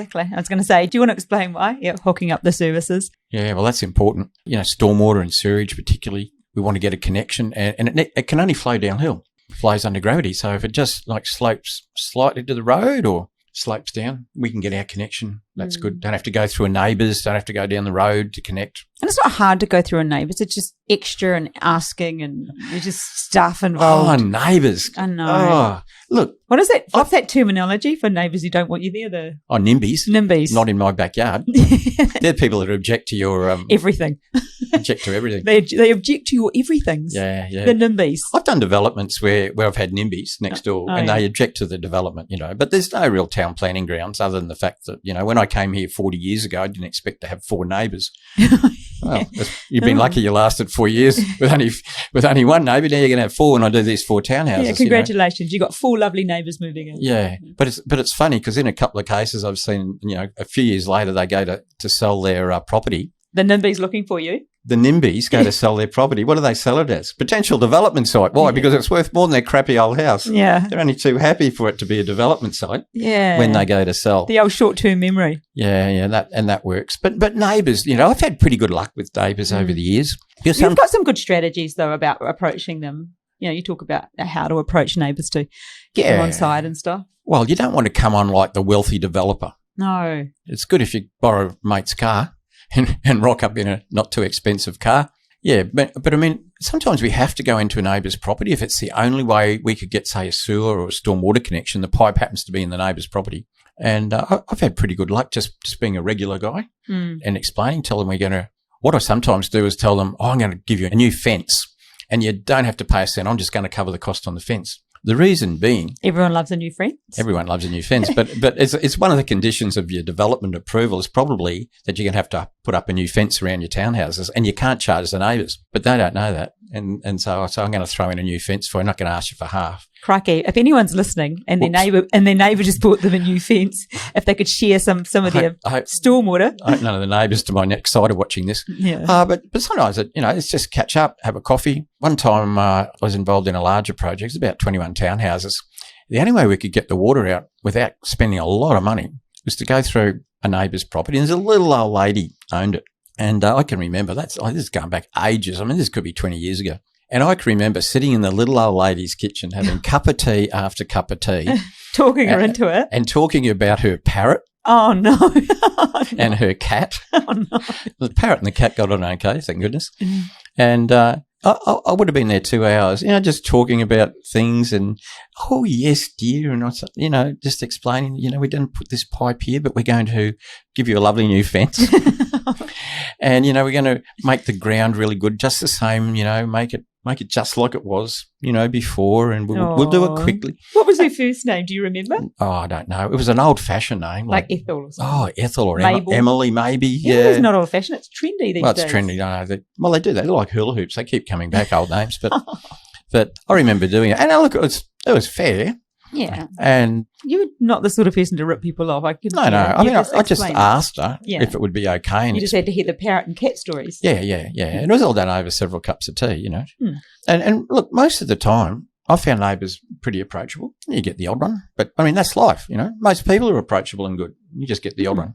exactly. I was going to say, do you want to explain why? Yeah, hooking up the services. Yeah, well, that's important. Stormwater and sewage particularly, we want to get a connection, and it can only flow downhill. It flows under gravity. So if it just slopes slightly to the road or slopes down, we can get our connection. That's good. Don't have to go through a Neighbours, don't have to go down the road to connect. And it's not hard to go through a Neighbours. It's just extra and asking and there's just stuff involved. Oh, Neighbours. I know. Oh, look. What is that? What's that terminology for neighbours who don't want you there? NIMBYs. NIMBYs. Not in my backyard. They're people that object to your... everything. Object to everything. They object to your everythings. Yeah. The NIMBYs. I've done developments where I've had NIMBYs next door and they object to the development, but there's no real town planning grounds other than the fact that, when I came here 40 years ago, I didn't expect to have 4 neighbours. Well, you've been lucky you lasted 4 years with only one neighbour. Now you're going to have 4 when I do these 4 townhouses. Yeah, congratulations. You got 4 lovely neighbours moving in. Yeah, but it's funny because in a couple of cases I've seen, a few years later they go to sell their property. The NIMBY's looking for you. The NIMBYs go to sell their property. What do they sell it as? Potential development site. Why? Because it's worth more than their crappy old house. Yeah. They're only too happy for it to be a development site. Yeah. When they go to sell. The old short-term memory. Yeah, that works. But neighbours, I've had pretty good luck with neighbours over the years. You've got some good strategies though about approaching them. You talk about how to approach neighbours to get them on side and stuff. Well, you don't want to come on like the wealthy developer. No. It's good if you borrow a mate's car and rock up in a not too expensive car. Yeah, but I mean, sometimes we have to go into a neighbour's property if it's the only way we could get, say, a sewer or a stormwater connection. The pipe happens to be in the neighbour's property. And I've had pretty good luck just being a regular guy and explaining, tell them what I sometimes do is tell them, I'm going to give you a new fence and you don't have to pay a cent. I'm just going to cover the cost on the fence. The reason being... Everyone loves a new fence. Everyone loves a new fence. But it's one of the conditions of your development approval is probably that you're going to have to put up a new fence around your townhouses and you can't charge the neighbours. But they don't know that. And so I'm going to throw in a new fence for you. I'm not going to ask you for half. Crikey. If anyone's listening and their neighbour just bought them a new fence, if they could share some of their stormwater. I hope none of the neighbours to my next side are watching this. Yeah. But sometimes, it's just catch up, have a coffee. One time I was involved in a larger project. It's about 21 townhouses. The only way we could get the water out without spending a lot of money was to go through a neighbour's property. And there's a little old lady owned it. And I can remember, this is going back ages. I mean, this could be 20 years ago. And I can remember sitting in the little old lady's kitchen having cup of tea after cup of tea. Talking her into it. And talking about her parrot. Oh, no. And her cat. Oh, no. The parrot and the cat got on okay, thank goodness. And I would have been there 2 hours, just talking about things and, oh, yes, dear, and, just explaining, we didn't put this pipe here, but we're going to give you a lovely new fence. And, we're going to make the ground really good, just the same, make it just like it was, before, and we'll do it quickly. What was her first name? Do you remember? Oh, I don't know. It was an old-fashioned name. Like Ethel or something. Oh, Ethel or Mabel. Emily maybe. Yeah. It's not old-fashioned. It's trendy these days. Well, it's trendy. No, they do that. They're like hula hoops. They keep coming back, old names. But I remember doing it. And look, it was fair. Yeah. And you're not the sort of person to rip people off. No. I mean, I just asked her if it would be okay. And you just had to hear the parrot and cat stories. Yeah. And it was all done over several cups of tea, And look, most of the time, I found neighbours pretty approachable. You get the odd one. But, I mean, that's life, Most people are approachable and good. You just get the odd one.